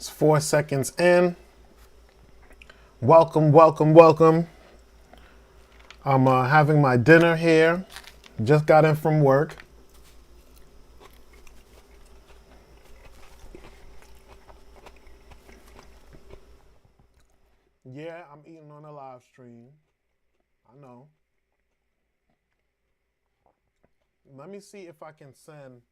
It's 4 seconds in. Welcome, welcome, welcome. I'm having my dinner here. Just got in from work. Yeah, I'm eating on a live stream. I know. Let me see if I can send.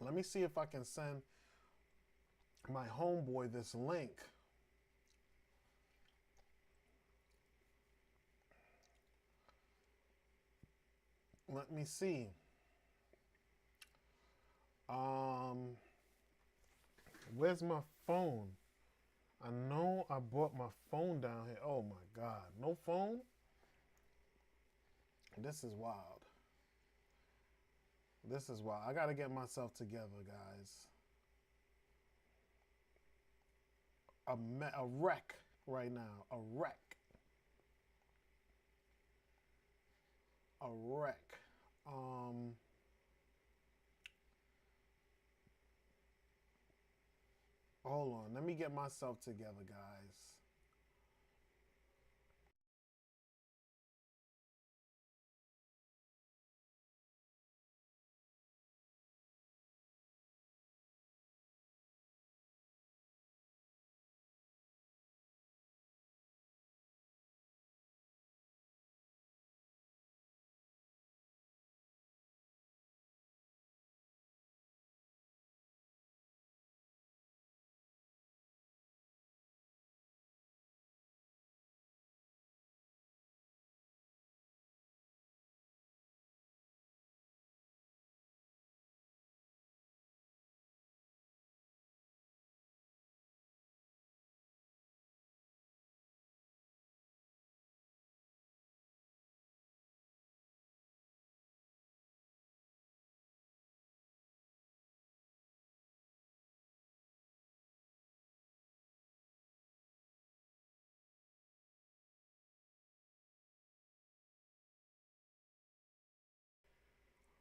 Let me see if I can send my homeboy this link. Let me see. Where's my phone? I know I brought my phone down here. Oh my God, no phone? This is wild. This is wild. I gotta get myself together, guys. A wreck right now. A wreck. A wreck. Hold on. Let me get myself together, guys.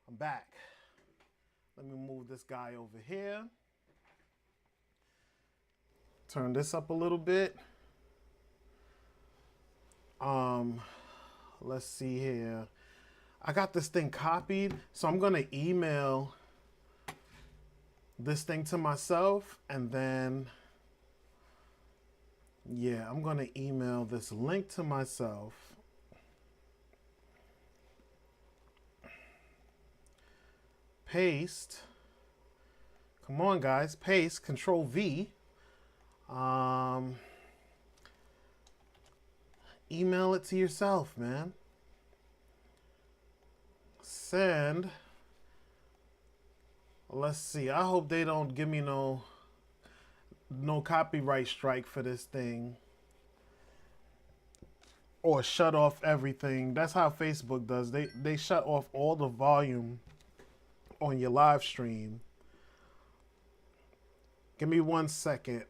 I'm back. Let me move this guy over here. Turn this up a little bit. Let's see here. I got this thing copied, so I'm gonna email this thing to myself, and then yeah, I'm gonna email this link to myself. Paste. Come on, guys. Paste. Control V. Email it to yourself, man. Send. Let's see. I hope they don't give me no copyright strike for this thing. Or shut off everything. That's how Facebook does. They shut off all the volume on your live stream. Give me 1 second.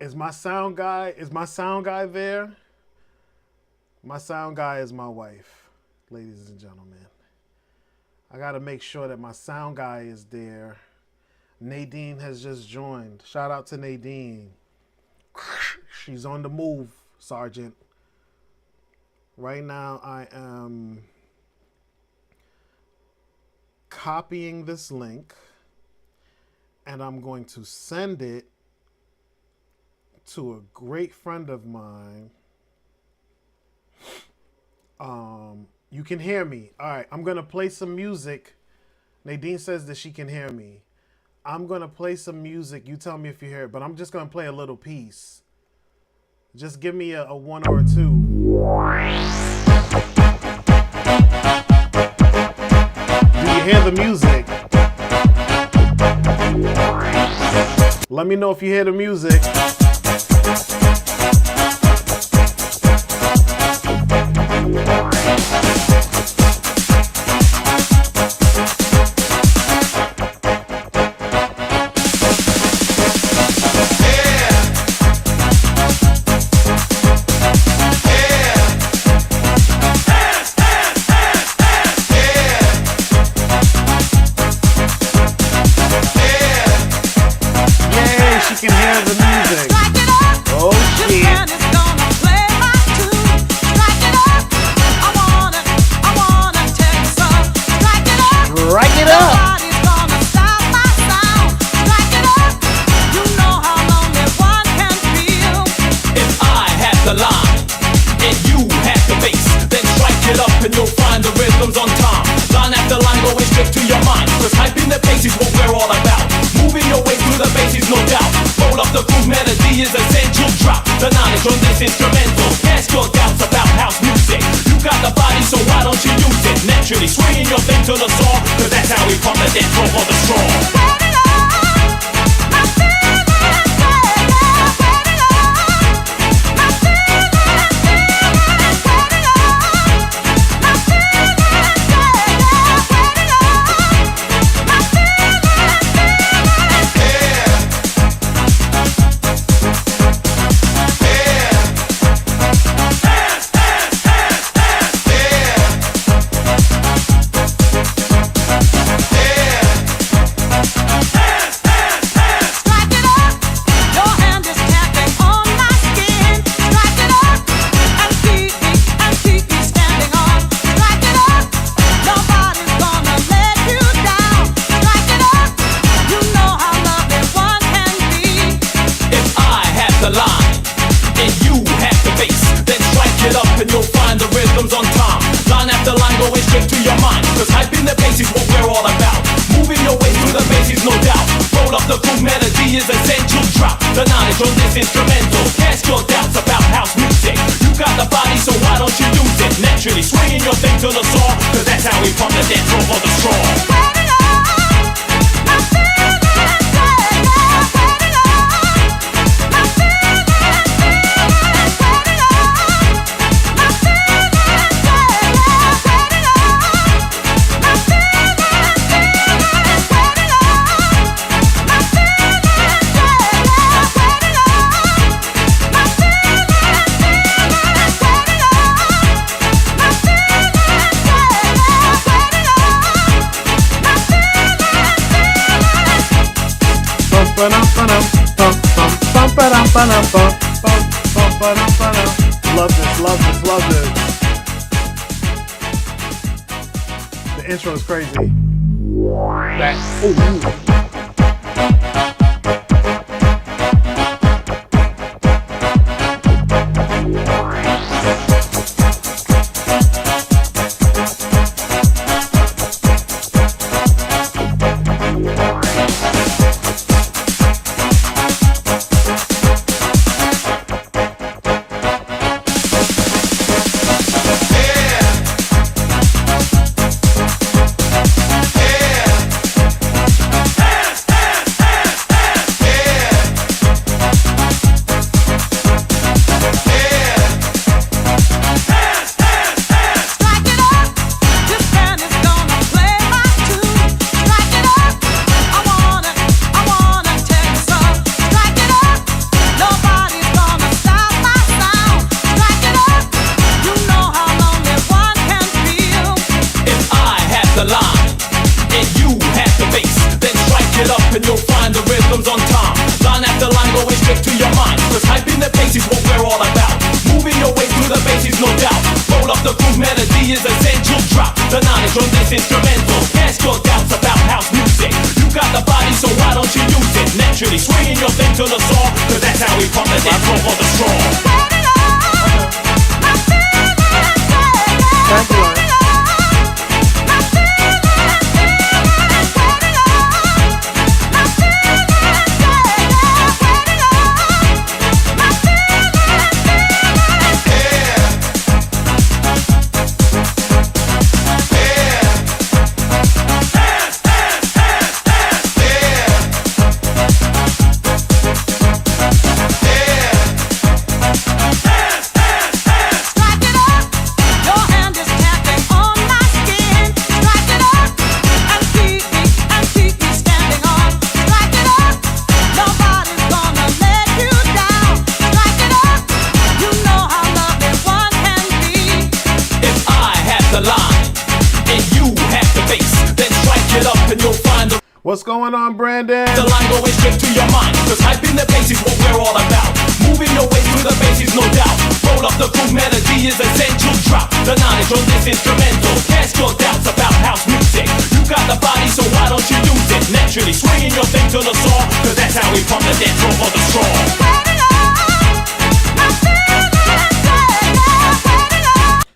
Is my sound guy there? My sound guy is my wife, ladies and gentlemen. I gotta make sure that my sound guy is there. Nadine has just joined. Shout out to Nadine. She's on the move, Sergeant. Right now I am copying this link, and I'm going to send it to a great friend of mine. You can hear me. All right, I'm going to play some music. Nadine says that she can hear me. I'm going to play some music. You tell me if you hear it, but I'm just going to play a little piece. Just give me a one or a two. Do you hear the music? Let me know if you hear the music. bass is what we're all about. Moving your way through the bass is no doubt. Roll up the groove, melody is essential. Drop the knowledge on this instrumental. Cast your doubts about house music. You got the body, so why don't you use it? Naturally swinging your thing to the saw, cause that's how we pump the dance floor for the strong. Is essential. Drop the knowledge on this instrumental. Cast your doubts about house music. You got the body, so why don't you use it? Naturally swinging your thing to the saw, cause that's how we pump the dance floor for the strong. Love this, love this, love this. The intro is crazy. That, ooh. Instrumental, cast your doubts about house music. You got the body, so why don't you use it? Naturally swinging your thing to the saw, cause that's how we pump the dance floor for the strong. What's going on, Brandon? The line going straight to your mind, cause hyping the bass is what we're all about. Moving your way through the bass is no doubt. Roll up the groove, melody is essential. Drop the knowledge on this instrumental. Cast your doubts about house music. You got the body, so why don't you use it? Naturally swinging your thing to the saw, cause that's how we pump the dance floor for the strong.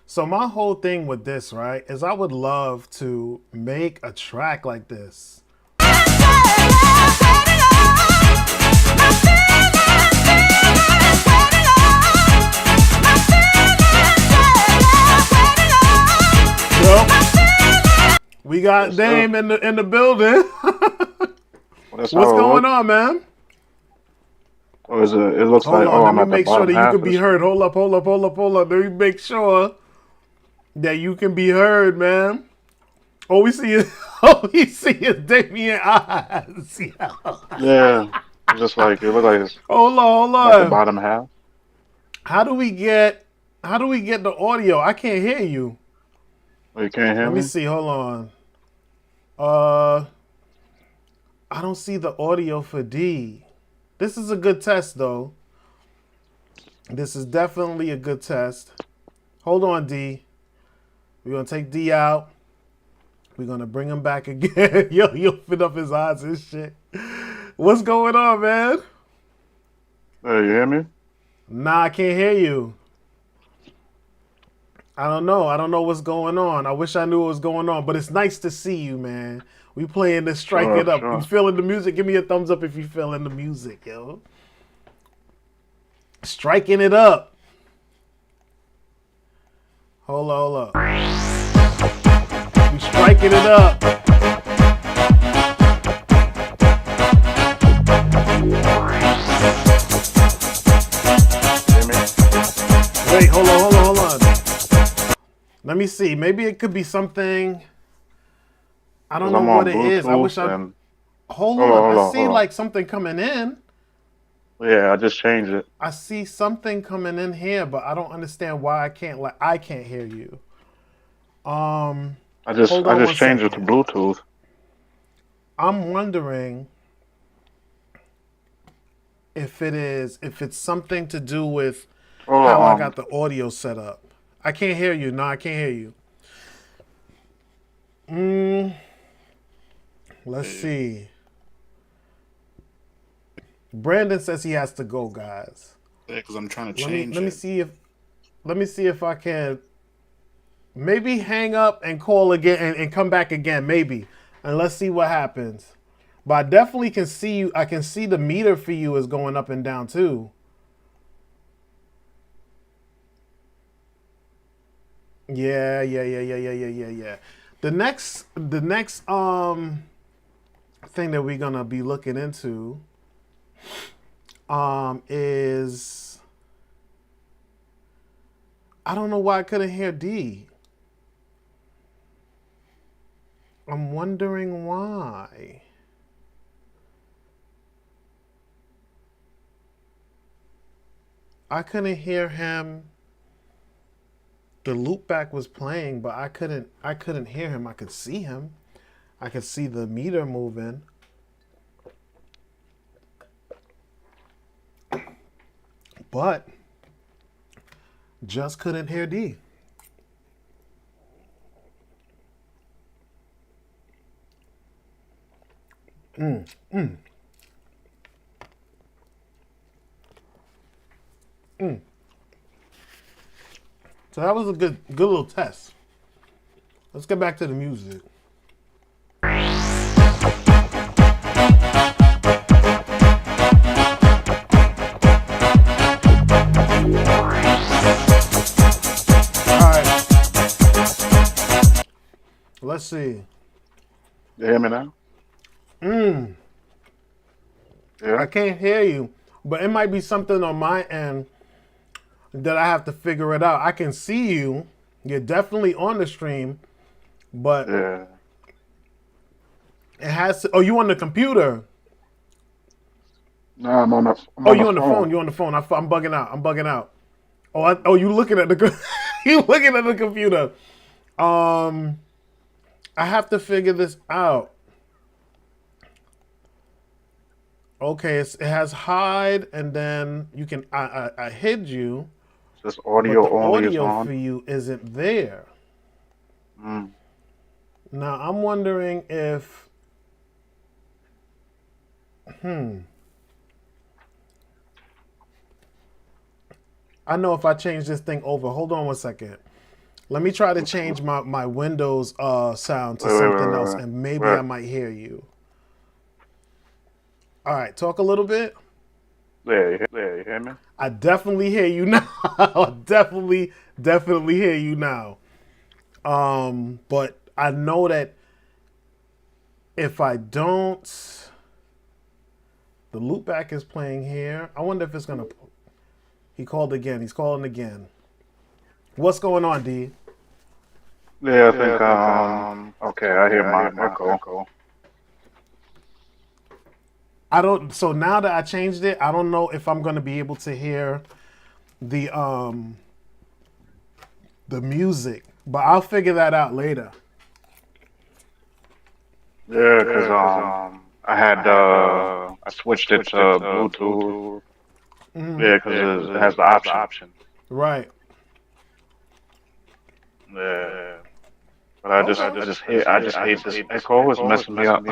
So my whole thing with this, right, is I would love to make a track like this. We got Yes, sir. Dame in the building. That's What's how it going looks. on, man? Or is it? It looks Hold like, on, oh, let I'm me at the make sure bottom that you half can of the be heard. screen. Hold up. Let me make sure that you can be heard, man. Oh, we see it. Oh, we see his Damien eyes. Yeah. Yeah, it's just like it looks like it's Hold I'm at the on. bottom half. How do we get? How do we get the audio? I can't hear you. Oh, you can't hear Let me me? see. Hold on. Uh, I don't see the audio for D. This is a good test, though. This is definitely a good test. Hold on, D. We're gonna take D out. We're gonna bring him back again. Yo, he opened up his eyes and shit. What's going on, man? Hey, you hear me? Nah, I can't hear you. I don't know. I don't know what's going on. I wish I knew what was going on, but it's nice to see you, man. We playing this Strike Sure, It Up. You sure. feeling the music? Give me a thumbs up if you feeling the music, yo. Striking it up. Hold up. We striking it up. Hear me? Wait, hold on. Let me see. Maybe it could be something. I don't Because know I'm what on it is. I wish Bluetooth I. and Hold hold on, on. I hold on, see hold on. like something coming in. Yeah, I just changed it. I see something coming in here, but I don't understand why I can't hear you. Um, hold I on just one changed it to second. Bluetooth. I'm wondering if it's something to do with Hold how I on, got the audio set up. I can't hear you. No, I can't hear you. Let's yeah, see. Brandon says he has to go, guys. because I'm trying to Let me change it. let me see if I can maybe hang up and call again and come back again, maybe. And let's see what happens. But I definitely can see you. I can see the meter for you is going up and down too. Yeah. The next thing that we're gonna be looking into is I don't know why I couldn't hear D. I'm wondering why. I couldn't hear him. The loopback was playing, but I couldn't hear him. I could see him. I could see the meter moving. But just couldn't hear D. So that was a good little test. Let's get back to the music. All right. Let's see. you hear me now? I Yeah. can't hear you, but it might be something on my end that I have to figure it out. I can see you. You're definitely on the stream, but Yeah. it has to. Oh, you on the computer? No, I'm Oh, on the you on the phone? phone. You on the phone? I'm bugging out. I'm bugging out. Oh, you looking at the you looking at the computer? I have to figure this out. Okay, it has hide, and then you can I hid you, Just but the audio only is audio for on. you isn't there. Mm. Now I'm wondering if I know if I change this thing over. Hold on one second. Let me try to change my Windows sound to something else, Wait. and maybe I Wait. might hear you. All right, talk a little bit. You hear me? I definitely hear you now. I definitely hear you now. But I know that If I don't, the loopback is playing here. I wonder if it's gonna. He called again. He's calling again. What's going on, D? Yeah, I think, okay, I hear my echo. I don't. So now that I changed it, I don't know if I'm gonna be able to hear the music, but I'll figure that out later. Yeah, because, I switched it to Bluetooth. Yeah, because it has the option. Right. Yeah. But Okay. I just hate this echo. It's messing me up.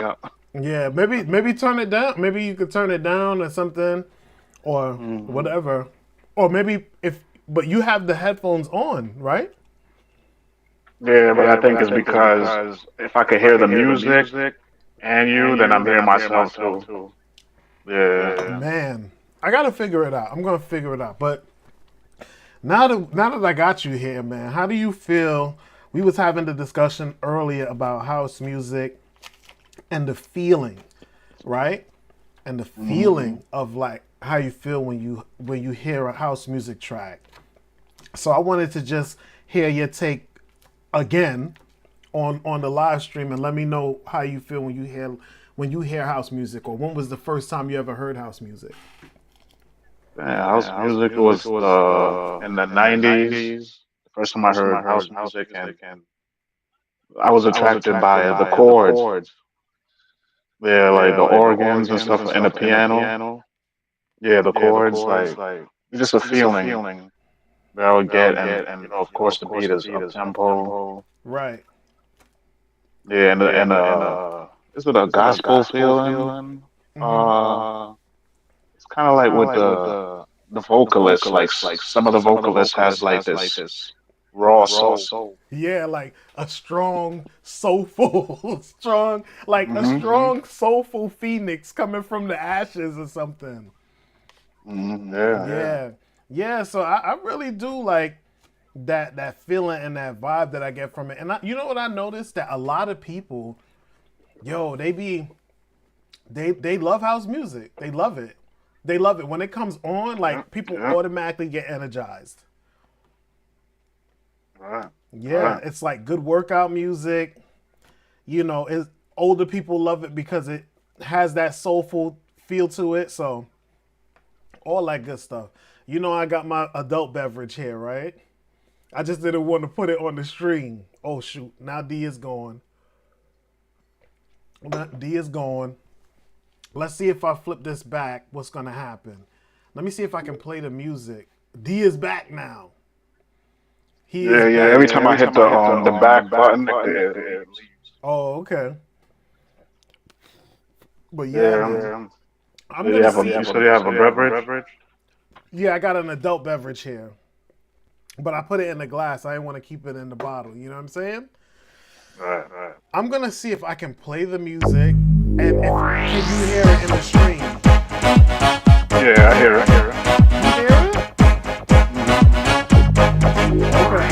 Yeah. Maybe turn it down. Maybe you could turn it down or something, or Hmm. whatever. Or maybe if. But you have the headphones on, right? Yeah, but I think it's because if I could hear the music and you, then I'm hearing myself too. Yeah. Man, I gotta figure it out. I'm gonna figure it out. But now that I got you here, man, how do you feel? We was having the discussion earlier about house music and the feeling, right? And the Hmm. feeling of like how you feel when you hear a house music track. So I wanted to just hear your take again on the live stream and let me know how you feel when you hear house music, or when was the first time you ever heard house music? Yeah, house music was in the 90s. The first time I heard house music, and I was attracted by the chords. Yeah, like the organs and stuff and the piano. Yeah, the chords, like it's just a feeling that I would get, and of course, the beat is up tempo. Right. Yeah, and is it a gospel feeling? Uh, it's kind of like with the vocalists. Like some of the vocalists has like this raw soul. Yeah, like a strong, soulful, a Hmm. strong, soulful phoenix coming from the ashes or something. Hmm. Yeah. Yeah, yeah. So I really do like that feeling and that vibe that I get from it. And you know what I noticed, that a lot of people, yo, they love house music. They love it. They love it when it comes on. Yeah. Like people Yeah. automatically get energized. Right. Yeah, it's like good workout music. You know, older people love it because it has that soulful feel to it. So all that good stuff. You know, I got my adult beverage here, right? I just didn't want to put it on the stream. Oh shoot! Now D is gone. D is gone. Let's see if I flip this back. What's gonna happen? Let me see if I can play the music. D is back now. He is Yeah, yeah. back. Every time I hit the back button, it leaves. Oh, okay. But yeah, Yeah. man. So I'm gonna see. you said you have a beverage? Yeah, I got an adult beverage here, but I put it in the glass. I didn't want to keep it in the bottle. You know what I'm saying? Right. I'm gonna see if I can play the music, and if can you hear it in the stream? Yeah, I hear it. You hear it? Hmm. Okay.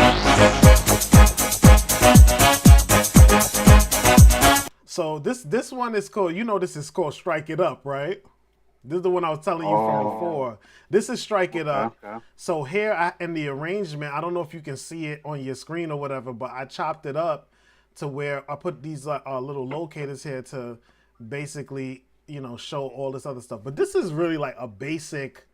So this one is called. You know, this is called "Strike It Up," right? This is the one I was telling you from Oh, before. This is "Strike It okay. Up." So here in the arrangement, I don't know if you can see it on your screen or whatever, but I chopped it up to where I put these little locators here to basically, you know, show all this other stuff. But this is really like a basic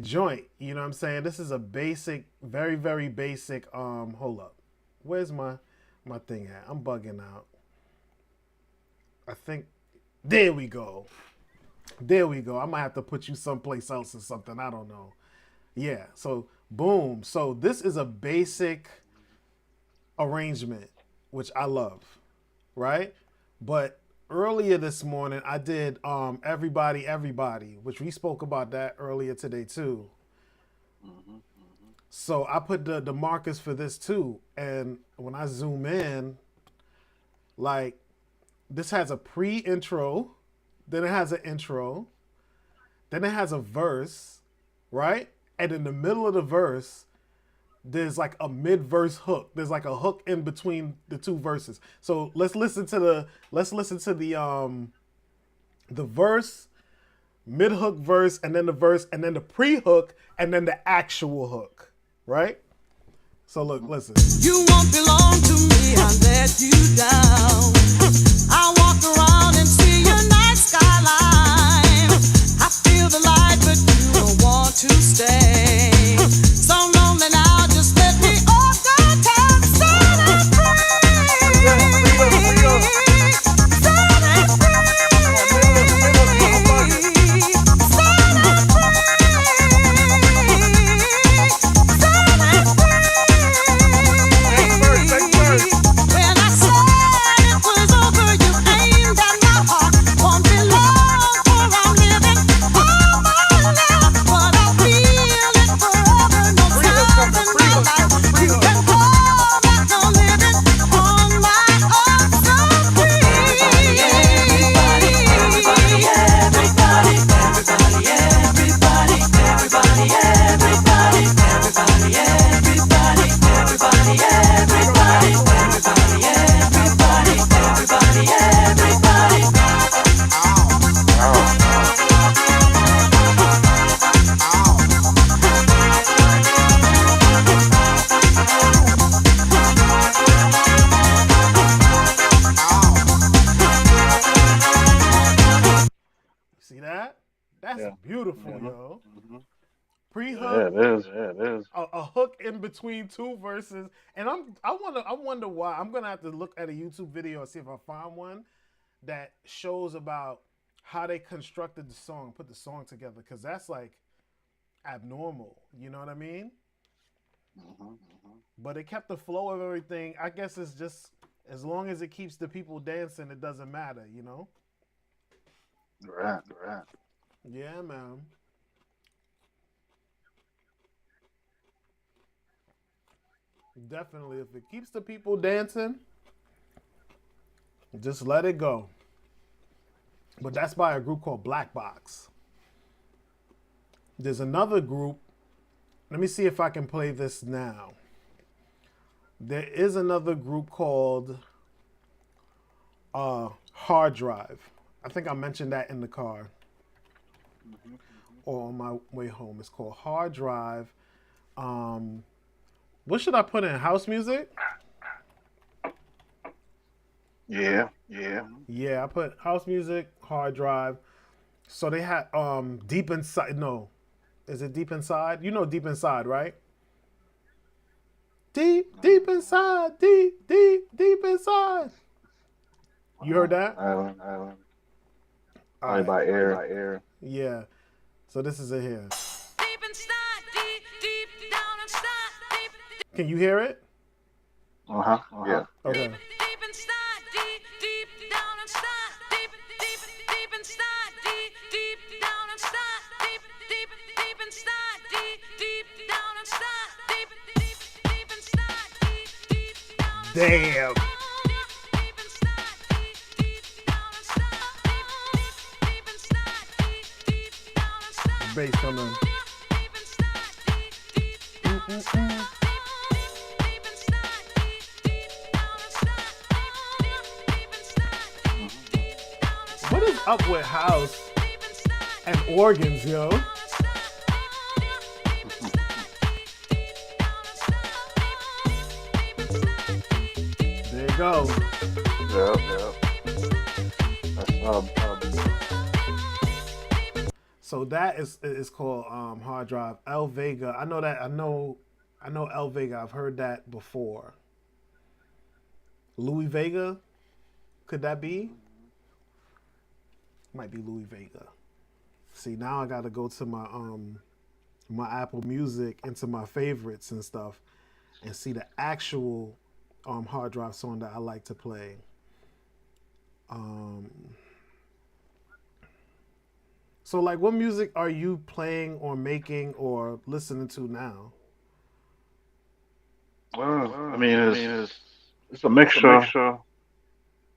joint. You know what I'm saying? This is a basic, very, very basic. Hold up. Where's my thing at? I'm bugging out. I think there we go. There we go. I might have to put you someplace else or something. I don't know. Yeah. So boom. So this is a basic arrangement, which I love, right? But earlier this morning I did everybody, which we spoke about that earlier today too. Hmm. So I put the markers for this too. And when I zoom in, like this has a pre-intro, then it has an intro, then it has a verse, right? And in the middle of the verse, there's like a mid-verse hook. There's like a hook in between the two verses. So let's listen to the verse, mid-hook verse, and then the verse, and then the pre-hook, and then the actual hook. Right? So look, listen. You won't belong to me, I let you down. I walk around and see your night skyline. I feel the light, but you don't want to stay. So lonely now, just let me off the top. Set it free. Set it when I said it was over, you aimed at my heart. Won't be long for I'm living all my life, but I feel it forever. No time in my life. You can call that no living on my own. So free. Everybody, everybody, everybody, everybody, everybody, everybody, everybody, everybody, everybody, everybody, everybody, everybody, everybody, See that? That's Yeah. beautiful, hmm yo. hmm Pre-hook, Yeah, it is. Yeah, it is. a hook in between two verses, and I wonder why. I'm gonna have to look at a YouTube video and see if I find one that shows about how they constructed the song, put the song together, because that's like abnormal. You know what I mean? hmm But it kept the flow of everything. I guess it's just as long as it keeps the people dancing, it doesn't matter. You know? Right, right. Yeah, man. Definitely. If it keeps the people dancing, just let it go. But that's by a group called Black Box. There's another group. Let me see if I can play this now. There is another group called Hard Drive. I think I mentioned that in the car or on my way home. It's called Hard Drive. Um, what should I put in? House music? Yeah, yeah. Yeah, I put house music, Hard Drive. So they had Deep Inside. No, is it Deep Inside? You know Deep Inside, right? Deep, deep inside, deep, deep, deep inside. You heard that? Island, island. All Probably right. by air, by air. Yeah. So this is it here. deep inside, deep, deep down inside, deep, Can you hear it? Uh-huh. Yeah. Okay. deep inside, deep, deep down inside, deep, deep, deep inside, deep, deep down inside, deep, deep, deep inside, deep, deep down inside, deep, deep, deep inside, deep, deep down inside. Damn. Deep inside, deep, deep down inside, deep, deep inside, deep, deep down inside. Bass coming. Deep inside, deep, deep down inside. Deep inside, deep, deep down inside. Deep inside, deep, deep down inside. What is up with house Deep inside, and organs, yo? down inside. Deep down inside. There you go. Yep, yep. That's So that is called Hard Drive. El Vega. I know that. I know El Vega. I've heard that before. Louis Vega. Could that be? Might be Louis Vega. See, now I gotta go to my Apple Music into my favorites and stuff and see the actual hard drive song that I like to play. Um, so like what music are you playing or making or listening to now? well, I mean, it's a mixture.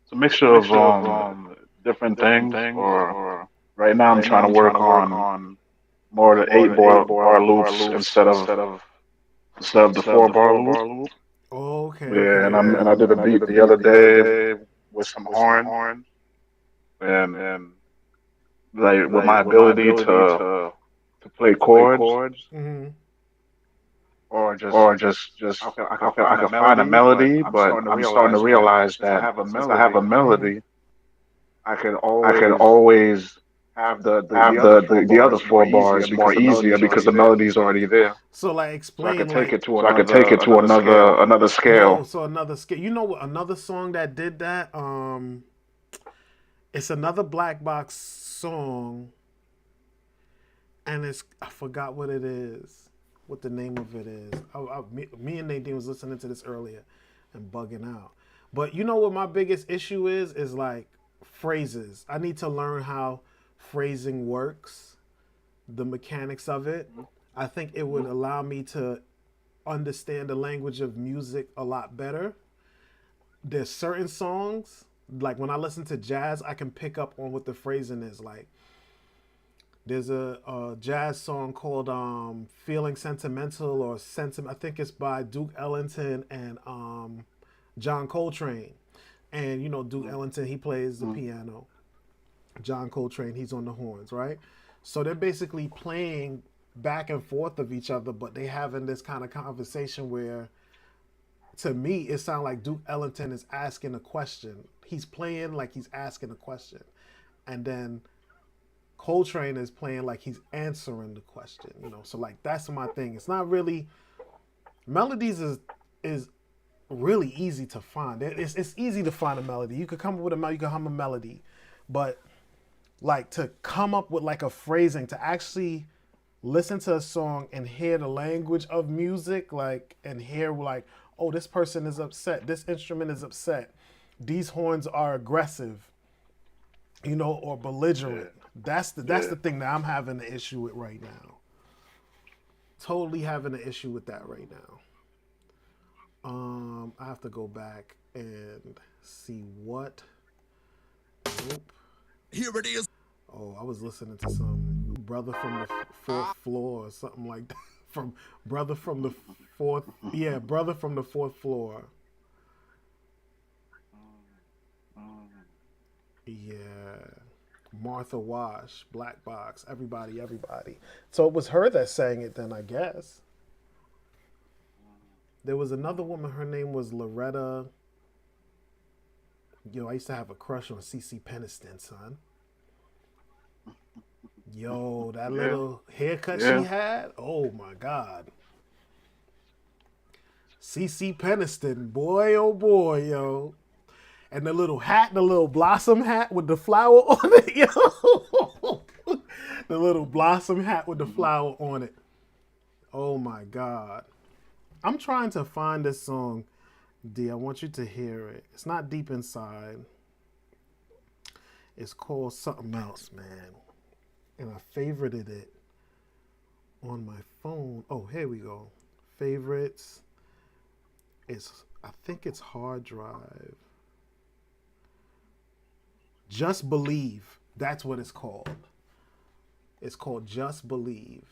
It's a mixture of different things. Or right now, I'm trying to work on more of the 8 bar loops instead of instead of the 4 bar loop. Oh, okay, Yeah, okay. and I did a beat the other day with some horn, and like with my ability to play chords Mm-hmm. or just I can find a melody, but I'm starting to realize that since I have a Mm-hmm. melody, I can always have the other 4 bars more easier because the melody's already there. So like explain like So I could take it to another yo, scale. so another skit. You know what? Another song that did that. It's another Black Box song, and it's I forgot what it is. What the name of it is? Me and Nadine was listening to this earlier, and bugging out. But you know what my biggest issue is? Is like phrases. I need to learn how phrasing works, the mechanics of it. I think it would allow me to understand the language of music a lot better. There's certain songs, like when I listen to jazz, I can pick up on what the phrasing is. Like there's a jazz song called "Feeling Sentimental" or "Sentiment." I think it's by Duke Ellington and John Coltrane. And you know Duke Ellington, he plays the piano. John Coltrane, he's on the horns, right? So they're basically playing back and forth of each other, but they having this kind of conversation where, to me, it sounds like Duke Ellington is asking a question. He's playing like he's asking a question, and then Coltrane is playing like he's answering the question. You know, so like that's my thing. It's not really melodies is really easy to find. It's easy to find a melody. You could come up with a melody, you could hum a melody, but like to come up with like a phrasing to actually listen to a song and hear the language of music, like and hear like, oh, this person is upset, this instrument is upset, these horns are aggressive, you know, or belligerent. That's the thing that I'm having an issue with right now. Totally having an issue with that right now. I have to go back and see what. Nope. Here it is. Oh, I was listening to some brother from the fourth floor or something like that. From brother from the fourth, yeah, brother from the fourth floor. Yeah, Martha Wash, Black Box, everybody. So it was her that sang it. Then I guess there was another woman. Her name was Loretta. Yo, I used to have a crush on CC Peniston, son. Yo, that little haircut she had. Oh my God. CC Peniston, boy, oh boy, yo. And the little hat, the little blossom hat with the flower on it, yo. The little blossom hat with the flower on it. Oh my God. I'm trying to find this song, D. I want you to hear it. It's not deep inside. It's called something else, man. And I favorited it on my phone. Oh, here we go. Favorites. I think it's hard drive. Just Believe. That's what it's called. It's called Just Believe.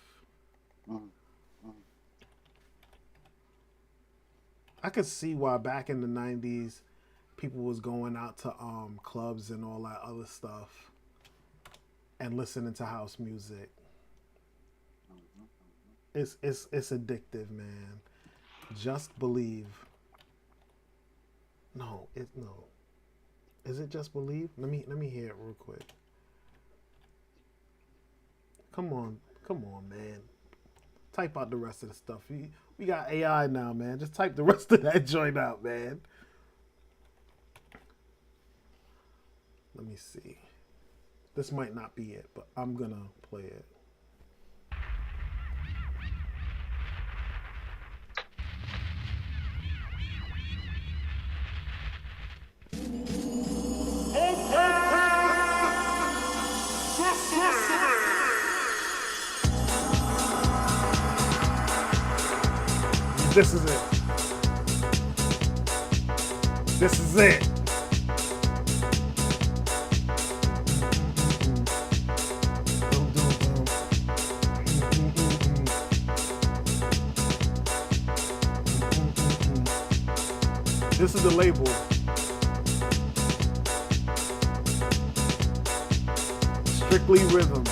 I could see why back in the 90s people was going out to clubs and all that other stuff and listening to house music. It's addictive, man. Just Believe. No. Is it Just Believe? Let me hear it real quick. Come on, man. Type out the rest of the stuff. We got AI now, man. Just type the rest of that joint out, man. Let me see. This might not be it, but I'm gonna play it. This is it. This is it. This is the label. Strictly Rhythm.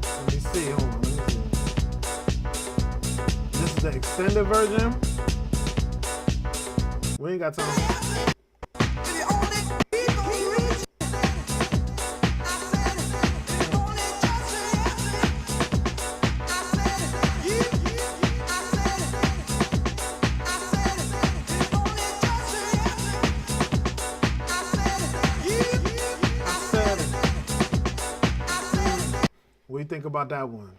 Let me see. Hold on. Let me see. This is the extended version. We ain't got time. What do you think about that one?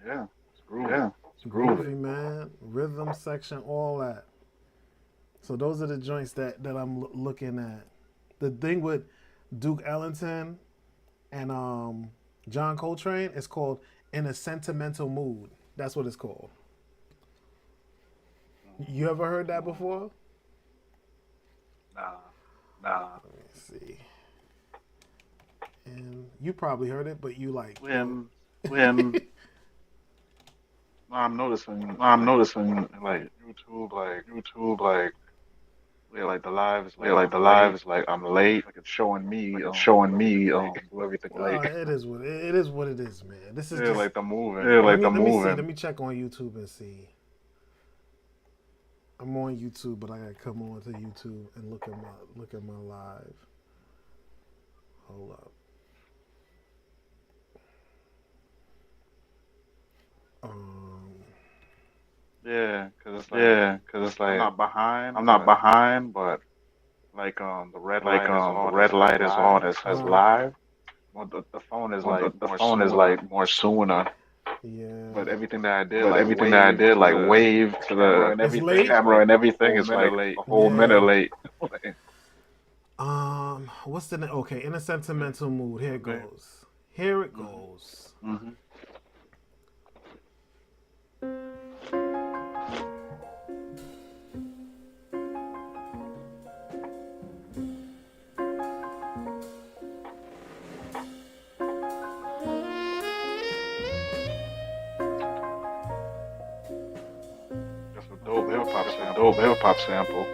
Yeah, it's groovy. Yeah, it's groovy. Groovy, man. Rhythm section, all that. So those are the joints that I'm looking at. The thing with Duke Ellington and John Coltrane is called In a Sentimental Mood. That's what it's called. You ever heard that before? Nah. Let me see. And you probably heard it, but you like When I'm noticing like YouTube, the live is like I'm late. Like it's showing me, do everything late. it is what it is, man. This is Yeah, just like the moving. let me see. Let me check on YouTube and see. I'm on YouTube, but I gotta come on to YouTube and look at my live. Hold up. Yeah, cause it's like I'm not behind, but like the red light is on. It says live. Well, the phone is more sooner. Yeah. But everything that I did, like wave to the camera and everything, is like a whole minute late. What's the name? Okay, In a Sentimental Mood. Here it goes. Here it goes. Mm-hmm. That's a dope hip hop sample.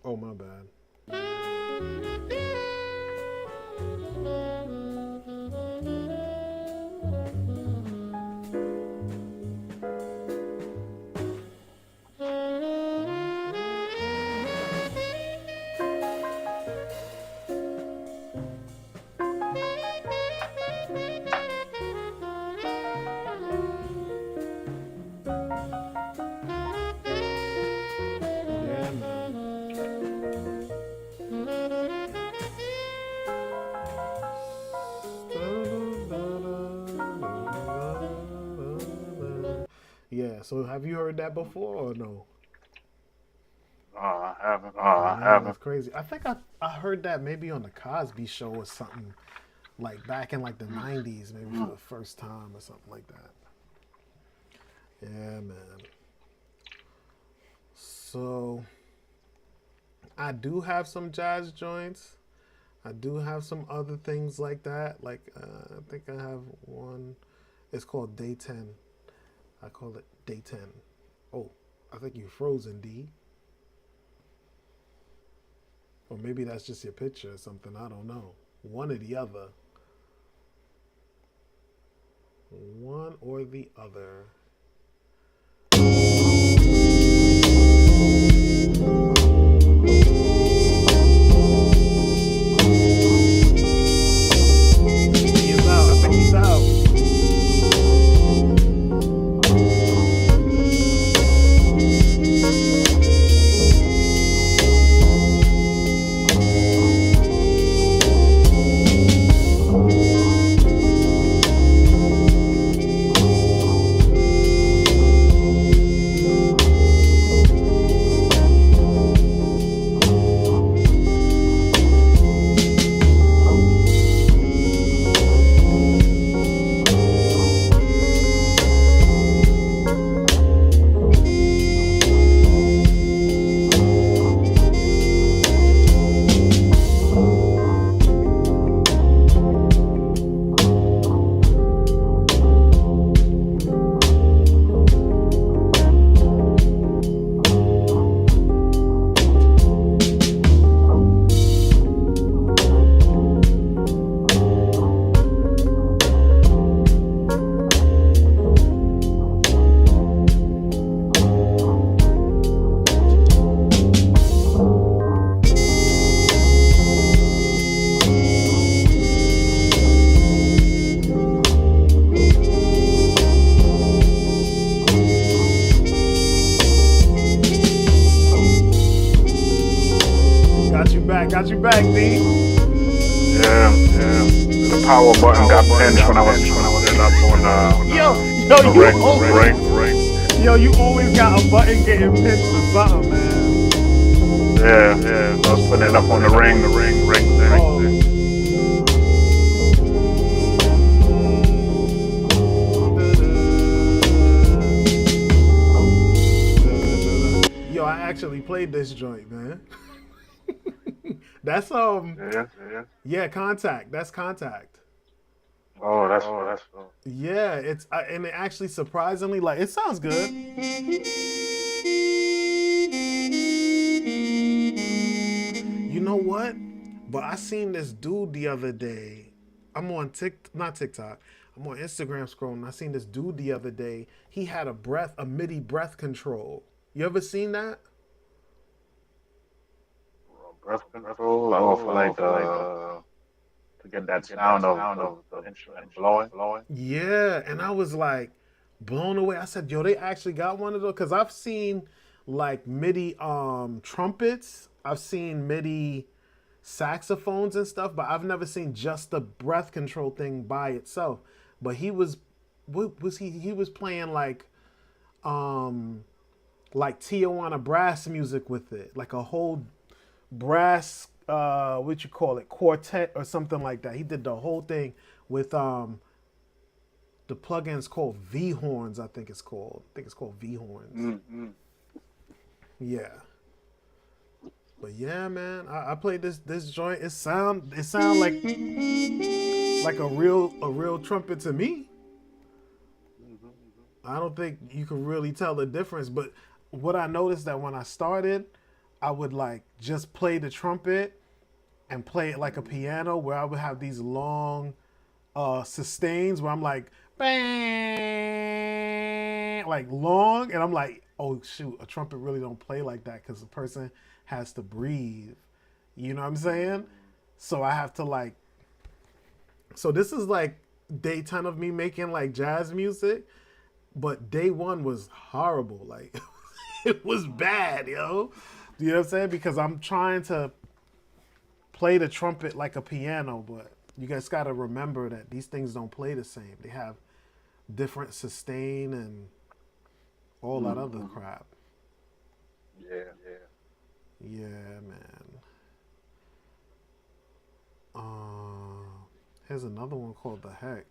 Oh, my bad. Yeah, man. Yeah, so have you heard that before or no? I haven't. Man, that's crazy. I think I heard that maybe on the Cosby Show or something, like back in like the 90s, maybe for the first time or something like that. Yeah, man. So I do have some jazz joints. I do have some other things like that. Like I think I have one. It's called Day 10. I call it Day 10. Oh, I think you frozen, D. Or maybe that's just your picture or something. I don't know. One or the other. One or the other. He's out. I think he's out. Got you back, D. Yeah. The power button got pinched when I was putting it up on Yo, the ring. yo, you always got a button getting pinched or something, man. Yeah. I was putting it up on the ring thing. Yo, I actually played this joint, man. That's yeah, Contact. That's Contact. Oh, that's Yeah, it's and it actually surprisingly like it sounds good. You know what? But I seen this dude the other day. I'm on not TikTok. I'm on Instagram scrolling. I seen this dude the other day. He had a MIDI breath control. You ever seen that? breath control. For to get that sound of the instrument blowing. Yeah, and I was like blown away. I said, "Yo, they actually got one of those." Because I've seen like MIDI trumpets. I've seen MIDI saxophones and stuff, but I've never seen just the breath control thing by itself. But he was, what was he? He was playing like Tijuana brass music with it, like a whole brass what you call it, quartet or something like that. He did the whole thing with the plugin's called V Horns. I think it's called V Horns. Yeah. But yeah, man, I played this joint. It sound like a real trumpet to me. I don't think you can really tell the difference. But what I noticed that when I started, I would like just play the trumpet and play it like a piano, where I would have these long sustains where I'm like bang, like long, and I'm like, oh shoot, a trumpet really don't play like that because the person has to breathe. You know what I'm saying? So I have to like. So this is like day 10 of me making like jazz music, but day 1 was horrible. Like it was bad, yo. You know what I'm saying? Because I'm trying to play the trumpet like a piano, but you guys got to remember that these things don't play the same. They have different sustain and all that other crap. Yeah, man. Here's another one called The Heck.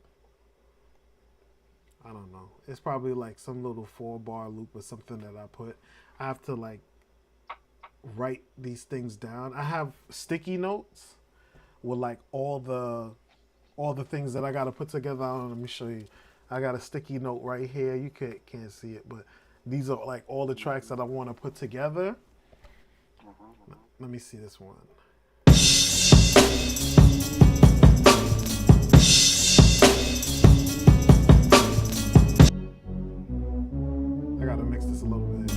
I don't know. It's probably like some little 4-bar loop or something that I put. I have to like write these things down. I have sticky notes with like all the things that I got to put together. Let me show you. I got a sticky note right here. You can't see it, but These are like all the tracks that I want to put together. Let me see this one. I gotta mix this a little bit.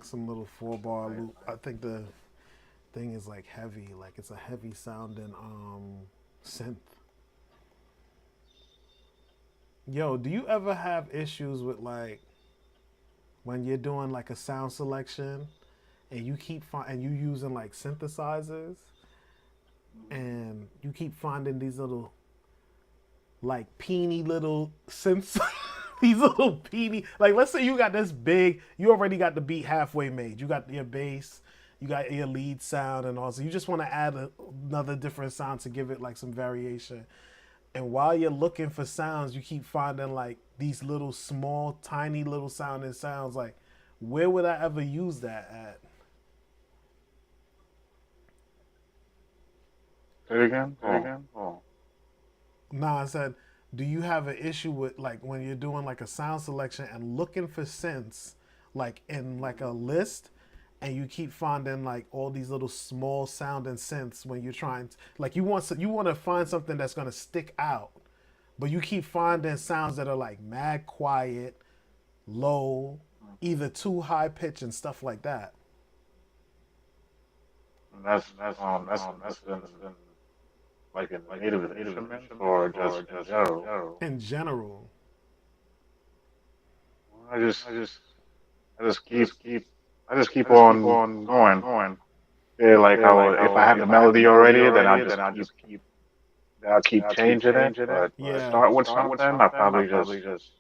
Some little 4-bar loop. I think the thing is like heavy, like it's a heavy sounding synth. Yo, do you ever have issues with like when you're doing like a sound selection and you keep and you using like synthesizers and you keep finding these little like peeny little synths? These little peeny, like let's say you got this big, you already got the beat halfway made. You got your bass, you got your lead sound, and also you just want to add another different sound to give it like some variation. And while you're looking for sounds, you keep finding like these little small, tiny little sounding sounds. Like, where would I ever use that at? Say it again. Oh. Nah, I said, do you have an issue with like when you're doing like a sound selection and looking for synths like in like a list, and you keep finding like all these little small sounding synths when you're trying to, like you want to find something that's going to stick out, but you keep finding sounds that are like mad quiet, low, either too high pitch and stuff like that? That's been like a native instrument or just in general? In general. I just keep on going. Yeah, like how if I have the melody already, then I'll keep changing it. But to start with something, I probably just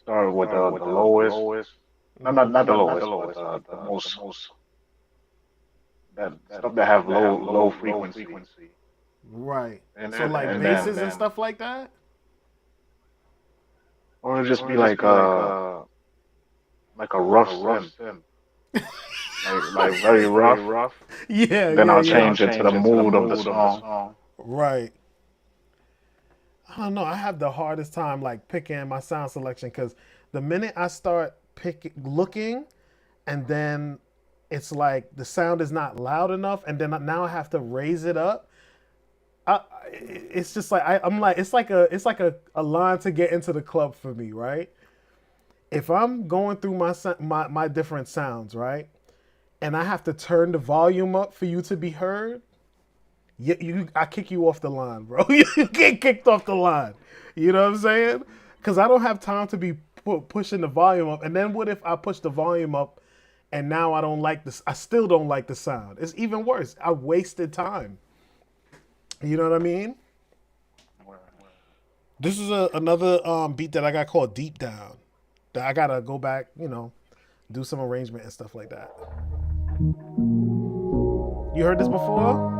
start with the lowest. No, not the lowest, but the most that stuff that have low frequency. Right. And so like basses and stuff like that? Or it'll just be like a rough synth. like very rough. Yeah. Then I'll change it to the mood of the song. Right. I don't know. I have the hardest time like picking my sound selection because the minute I start looking, and then it's like the sound is not loud enough, and then now I have to raise it up. It's just like I'm like it's like a line to get into the club for me, right? If I'm going through my different sounds, right, and I have to turn the volume up for you to be heard, I kick you off the line, bro. You get kicked off the line. You know what I'm saying? Because I don't have time to be pushing the volume up. And then what if I push the volume up and now I don't like this? I still don't like the sound. It's even worse. I wasted time. You know what I mean? This is another beat that I got called Deep Down. That I gotta go back, do some arrangement and stuff like that. You heard this before?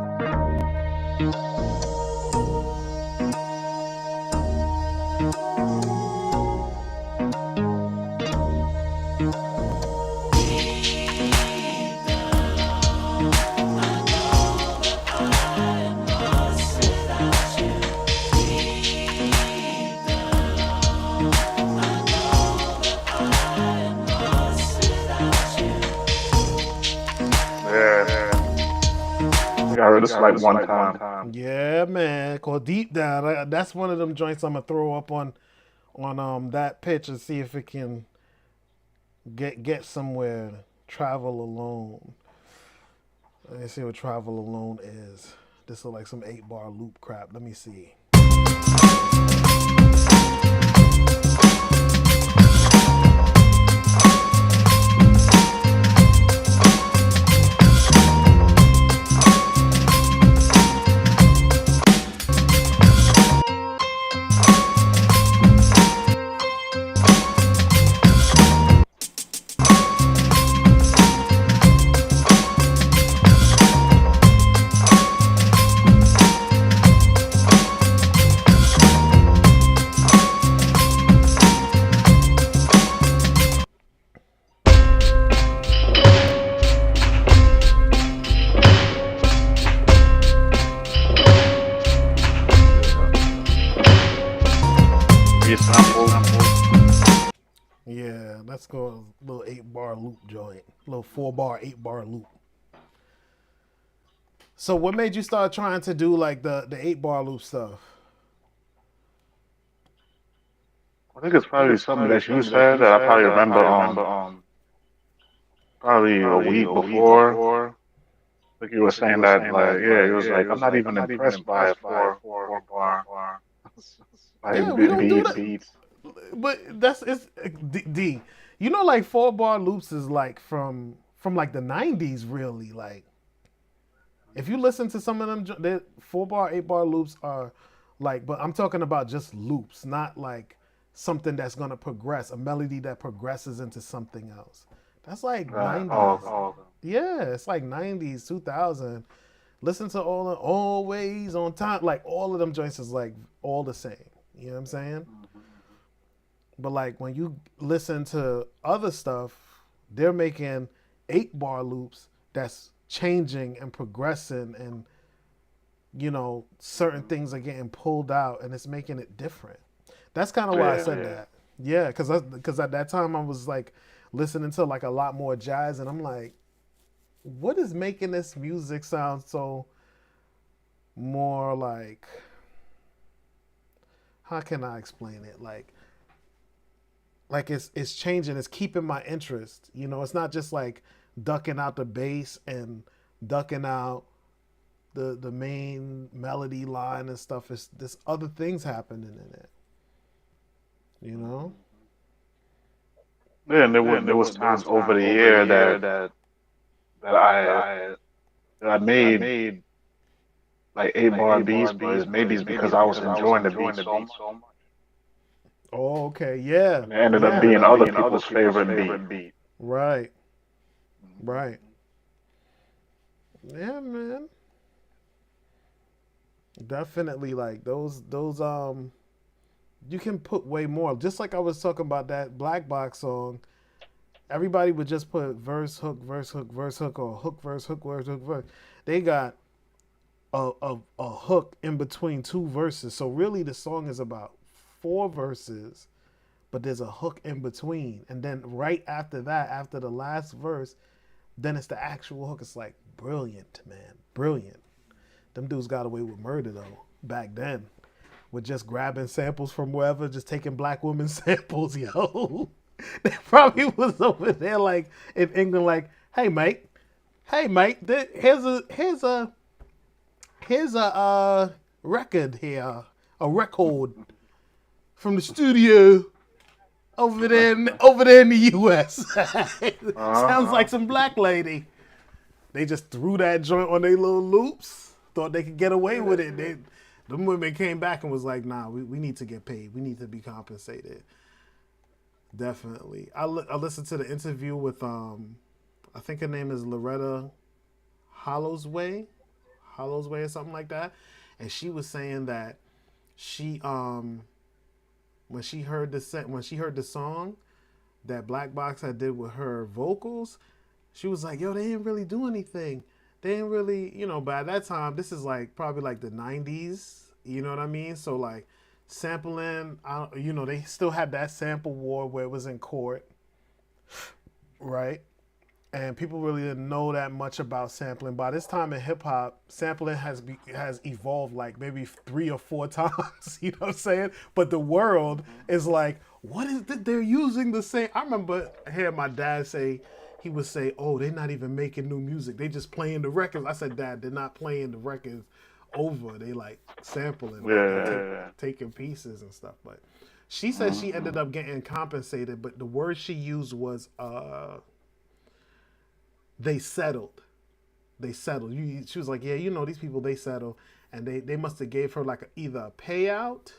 I heard this like one time. Yeah, man. Called Deep Down. That's one of them joints I'm gonna throw up on that pitch and see if it can get somewhere. Travel Alone. Let me see what Travel Alone is. This is like some 8-bar loop crap. Let me see. beat sample. Yeah, let's go a little 8-bar loop joint. A little 4-bar, 8-bar loop. So what made you start trying to do like the 8-bar loop stuff? I think it's probably something that you said that I probably remember probably a week before. I think you were saying that like yeah, it was like I'm not even impressed by a four bar Yeah, like we don't do that. beat. But that's it's D. You know, like 4-bar loops is like from like the '90s, really. Like if you listen to some of them, 4-bar, 8-bar loops are like. But I'm talking about just loops, not like something that's gonna progress, a melody that progresses into something else. That's like '90s. Yeah, it's like '90s, 2000. Listen to all the always on time, like all of them joints is like all the same. You know what I'm saying? But like when you listen to other stuff, they're making 8-bar loops that's changing and progressing, and certain things are getting pulled out, and it's making it different. That's kind of why I said that. Yeah, because at that time I was like listening to like a lot more jazz, and I'm like, what is making this music sound so more like? How can I explain it? Like it's changing. It's keeping my interest. It's not just like ducking out the bass and ducking out the main melody line and stuff. It's there's other things happening in it. You know? Yeah, and there was times over the year that I made like 8-bar beats, but maybe it's because I was enjoying the beat so much. Oh, okay. Yeah. And it ended up Yeah. being other people's favorite beat. Right. Right. Yeah, man. Definitely like those you can put way more. Just like I was talking about that Black Box song, everybody would just put verse hook, verse hook, verse hook, or hook verse hook verse hook verse. They got a hook in between two verses. So really the song is about 4 verses, but there's a hook in between. And then right after that, after the last verse, then it's the actual hook. It's like brilliant, man. Brilliant. Them dudes got away with murder though, back then. With just grabbing samples from wherever, just taking black women samples, yo. They probably was over there like in England, like, hey mate, here's a record here, a record from the studio over there in the U.S. Sounds like some black lady. They just threw that joint on their little loops, thought they could get away with it. The women came back and was like, nah, we need to get paid. We need to be compensated. Definitely. I listened to the interview with, I think her name is Loretta Holloway or something like that. And she was saying that she, when she heard the song that Black Box had did with her vocals, she was like, yo, they didn't really do anything. They didn't really, but at that time, this is like probably like the 90s, you know what I mean? So like sampling, they still had that sample war where it was in court, right? And people really didn't know that much about sampling. By this time in hip hop, sampling has evolved like maybe 3 or 4 times, you know what I'm saying? But the world is like, what is it? They're using the same. I remember hearing my dad say, he would say, oh, they're not even making new music. They just playing the records. I said, Dad, they're not playing the records over. They like sampling, taking pieces and stuff. But she said she ended up getting compensated, but the word she used was they settled. They settled. She was like, yeah, these people, they settle. And they must have gave her like either a payout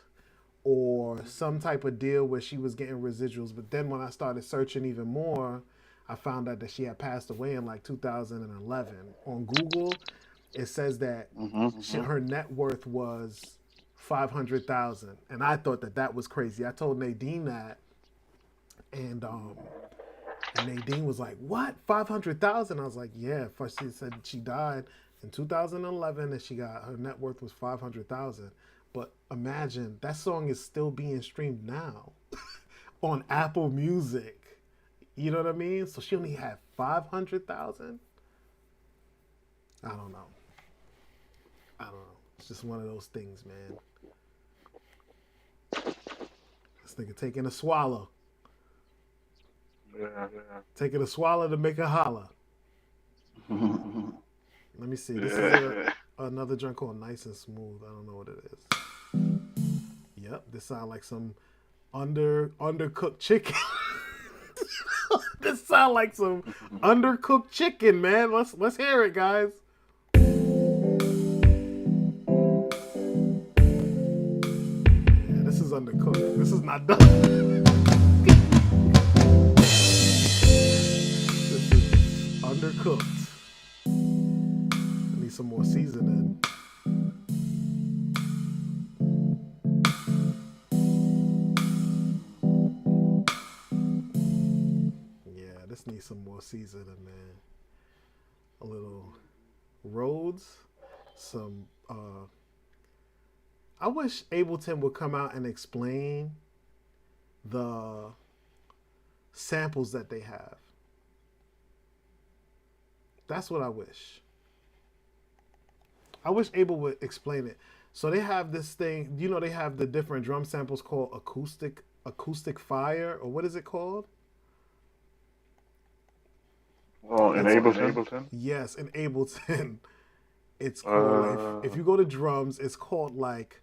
or some type of deal where she was getting residuals. But then when I started searching even more, I found out that she had passed away in like 2011. On Google, it says that her net worth was $500,000, and I thought that was crazy. I told Nadine that, and Nadine was like, "What? 500,000?" I was like, "Yeah." First, she said she died in 2011, and her net worth was 500,000. But imagine that song is still being streamed now on Apple Music. You know what I mean? So she only had 500,000. I don't know. It's just one of those things, man. This nigga taking a swallow. Yeah. Taking a swallow to make a holler. Let me see. This is another joint called Nice and Smooth. I don't know what it is. Yep, this sound like some undercooked chicken. This sound like some undercooked chicken, man. Let's hear it, guys. Yeah, this is undercooked. This is not done. This is undercooked. I need some more seasoning. This needs some more seasoning, man. A little Rhodes, some. I wish Ableton would come out and explain the samples that they have. That's what I wish. I wish Abel would explain it. So they have this thing. You know, they have the different drum samples called acoustic fire, or what is it called? Oh, in Ableton? Yes, in Ableton. It's called, if you go to drums, it's called like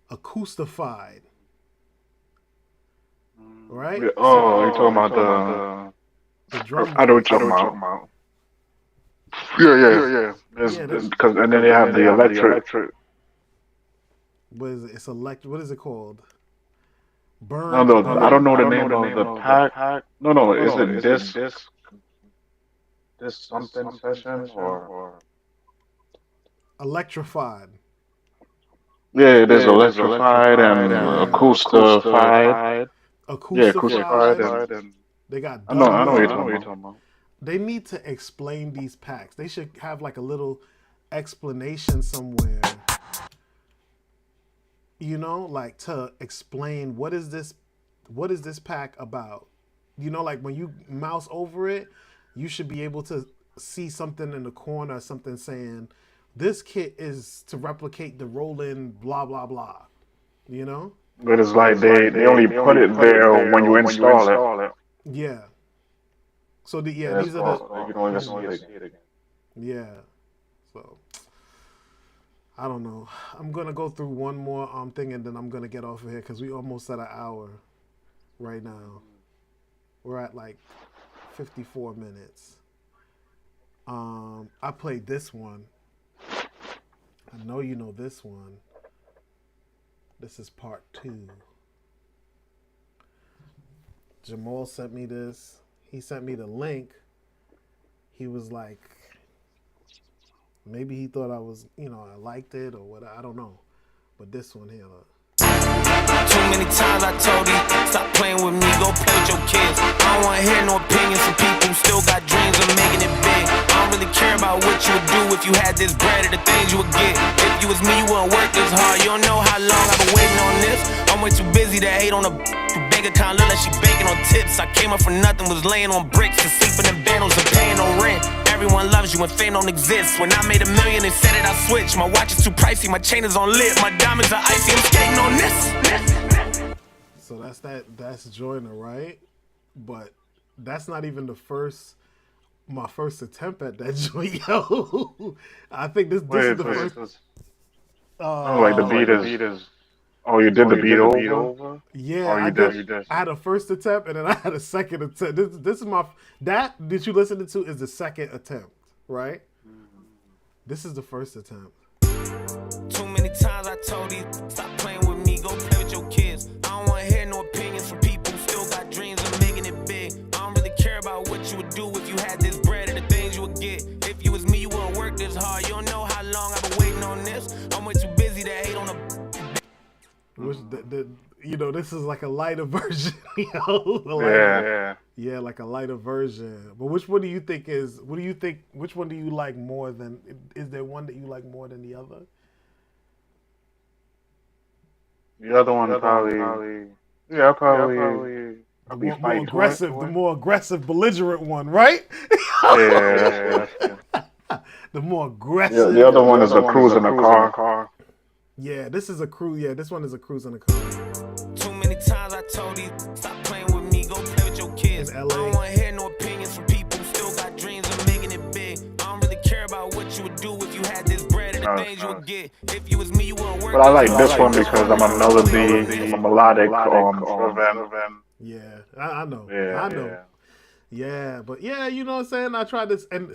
acoustified. Right? Oh, you're talking about the drum. I know what you're talking about. Yeah. Because and then they have the electric. What is it? It's what is it called? Burn. No, I don't know the name of the pack. No, is it this something session or electrified? Yeah, there's electrified and acoustified. Acoustified. And they got. I know what you're talking about. They need to explain these packs. They should have like a little explanation somewhere. You know, like to explain what is this pack about. You know, like when you mouse over it, you should be able to see something in the corner, something saying, this kit is to replicate the Roland blah, blah, blah. You know? But it's like they only put it there when you install it. Yeah. So these are the... You don't even see it again. Yeah. So, I don't know. I'm going to go through one more thing and then I'm going to get off of here because we almost at an hour right now. We're at like 54 minutes. I played this one. I know you know this one. This is part 2. Jamal sent me this. He sent me the link. He was like, maybe he thought I was, I liked it or what. I don't know. But this one here, look. Too many times I told you, stop playing with me, go play with your kids. I don't wanna hear no opinions from people who still got dreams of making it big. I don't really care about what you would do if you had this bread or the things you would get. If you was me, you wouldn't work this hard. You don't know how long I've been waiting on this. I'm way too busy to hate on a bank account, look like she banking on tips. I came up for nothing, was laying on bricks and sleeping in bundles and paying no rent. Everyone loves you and fame don't exist. When I made $1 million, they said it, I switched. My watch is too pricey, my chain is on lit. My diamonds are icy, I'm skating on this. So that's Joyner, right? But that's not even my first attempt at that joint, yo. I think this is the first. Like the beat is. Oh, you did the beat over? Yeah, I did. I had a first attempt and then I had a second attempt. This is that you listen to is the second attempt, right? This is the first attempt. Too many times I told you, stop playing with me, go play with your kids. I don't want to hear no opinions from people who still got dreams of making it big. I don't really care about what you would do if you had this bread or the things you would get. If you was me, you wouldn't work this hard. You don't know how long I've been waiting on this. I'm way too busy to hate on a... Which this is like a lighter version, Yeah, like a lighter version. But which one do you think which one do you like more than, is there one that you like more than the other? The other one probably. Yeah, I'll probably More fight for it. aggressive, the more aggressive, belligerent one, right? Yeah, that's The more yeah. aggressive. The other one is a cruise in a car. Yeah, this is a cruise. Yeah, this one is a cruise in the car. Too many times I told you, stop playing with me, go play with your kids. In I LA. don't want to hear no opinions from people who still got dreams of making it big. I don't really care about what you would do if you had this bread and the things you would get. If you was me, you wouldn't work. But I like this one because I'm a melody, I'm a melodic, fervent. Yeah, I know. Yeah, I know. Yeah, but yeah, you know what I'm saying? I tried this, and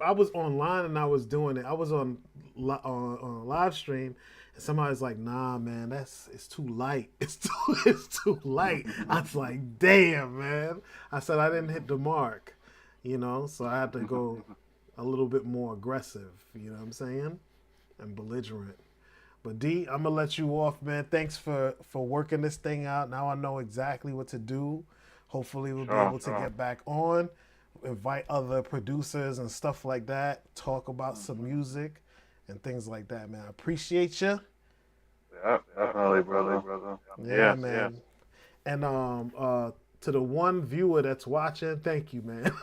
I was online and I was doing it. I was on live stream, and somebody's like, "Nah, man, it's too light. It's too light." I was like, "Damn, man." I said I didn't hit the mark, you know, so I had to go a little bit more aggressive. You know what I'm saying? And belligerent. But D, I'm gonna let you off, man. Thanks for working this thing out. Now I know exactly what to do. Hopefully we'll be able to get back on, invite other producers and stuff like that, talk about some music and things like that, man. I appreciate you. Yeah, definitely, brother. Yeah, man. And to the one viewer that's watching, thank you, man.